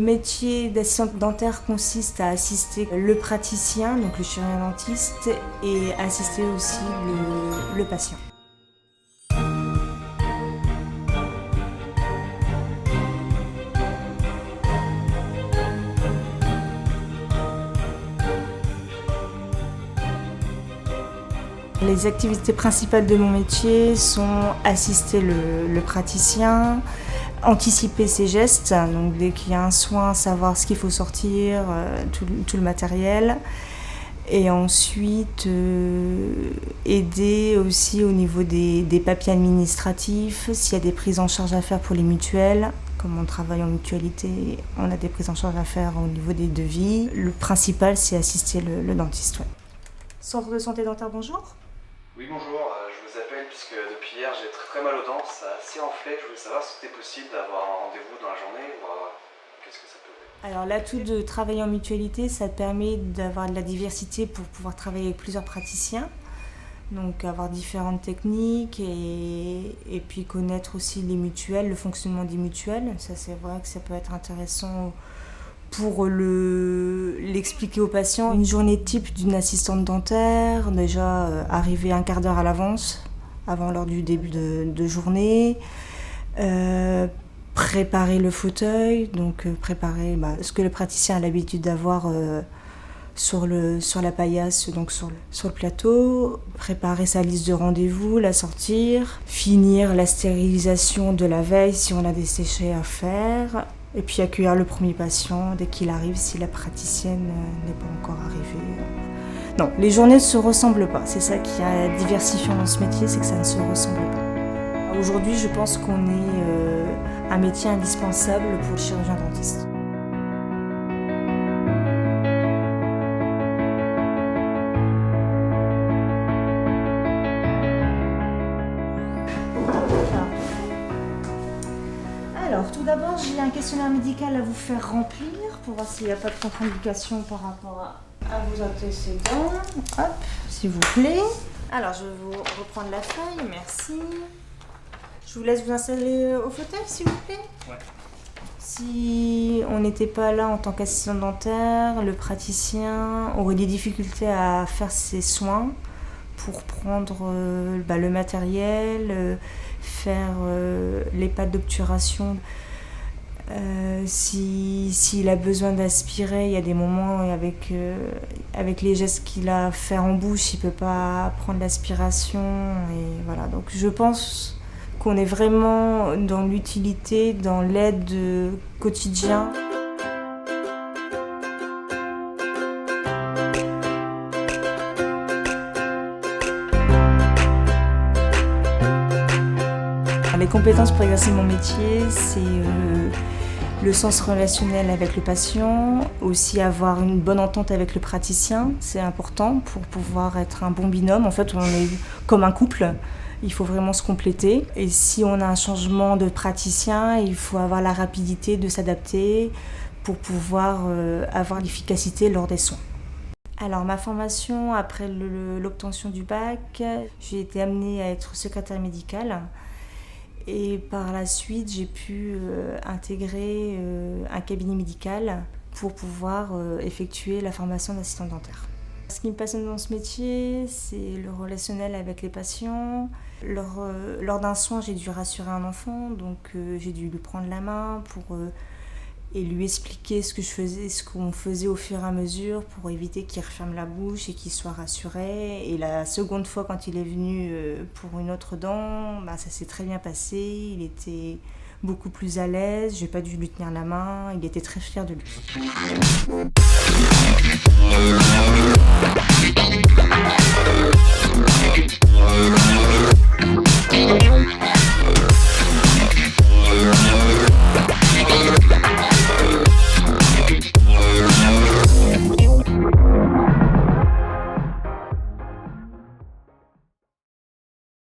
métier d'assistante dentaire consiste à assister le praticien, donc le chirurgien dentiste, et assister aussi le patient. Les activités principales de mon métier sont assister le praticien, anticiper ses gestes, donc dès qu'il y a un soin, savoir ce qu'il faut sortir, tout le matériel. Et ensuite, aider aussi au niveau des papiers administratifs, s'il y a des prises en charge à faire pour les mutuelles. Comme on travaille en mutualité, on a des prises en charge à faire au niveau des devis. Le principal, c'est assister le dentiste. Ouais. Centre de santé dentaire, bonjour. Oui, bonjour, je vous appelle puisque depuis hier j'ai très mal aux dents, ça a assez enflé. Je voulais savoir si c'était possible d'avoir un rendez-vous dans la journée ou qu'est-ce que ça peut être. Alors l'atout de travailler en mutualité, ça te permet d'avoir de la diversité pour pouvoir travailler avec plusieurs praticiens. Donc avoir différentes techniques et puis connaître aussi les mutuelles, le fonctionnement des mutuelles. Ça c'est vrai que ça peut être intéressant pour l'expliquer aux patients. Une journée type d'une assistante dentaire, déjà arriver un quart d'heure à l'avance, avant l'heure du début de journée, préparer le fauteuil, donc préparer ce que le praticien a l'habitude d'avoir sur la paillasse, donc sur le plateau, préparer sa liste de rendez-vous, la sortir, finir la stérilisation de la veille si on a des séchés à faire. Et puis accueillir le premier patient dès qu'il arrive, si la praticienne n'est pas encore arrivée. Non, les journées ne se ressemblent pas. C'est ça qui est diversifiant dans ce métier, c'est que ça ne se ressemble pas. Aujourd'hui, je pense qu'on est un métier indispensable pour le chirurgien dentiste. Alors, tout d'abord, j'ai un questionnaire médical à vous faire remplir pour voir s'il n'y a pas de contre-indication par rapport à vos antécédents. Hop, s'il vous plaît. Alors, je vais vous reprendre la feuille, merci. Je vous laisse vous installer au fauteuil, s'il vous plaît. Ouais. Si on n'était pas là en tant qu'assistant dentaire, le praticien aurait des difficultés à faire ses soins pour prendre le matériel, faire les pattes d'obturation. S'il a besoin d'aspirer, il y a des moments avec les gestes qu'il a à faire en bouche, il ne peut pas prendre l'aspiration. Et voilà. Donc je pense qu'on est vraiment dans l'utilité, dans l'aide quotidien. Les compétences pour exercer mon métier, c'est le sens relationnel avec le patient, aussi avoir une bonne entente avec le praticien, c'est important pour pouvoir être un bon binôme. En fait, on est comme un couple, il faut vraiment se compléter. Et si on a un changement de praticien, il faut avoir la rapidité de s'adapter pour pouvoir avoir l'efficacité lors des soins. Alors ma formation, après l'obtention du bac, j'ai été amenée à être secrétaire médicale. Et par la suite, j'ai pu intégrer un cabinet médical pour pouvoir effectuer la formation d'assistant dentaire. Ce qui me passionne dans ce métier, c'est le relationnel avec les patients. Lors d'un soin, j'ai dû rassurer un enfant, donc j'ai dû lui prendre la main et lui expliquer ce que je faisais, ce qu'on faisait au fur et à mesure pour éviter qu'il referme la bouche et qu'il soit rassuré. Et la seconde fois, quand il est venu pour une autre dent, ça s'est très bien passé. Il était beaucoup plus à l'aise, j'ai pas dû lui tenir la main, il était très fier de lui.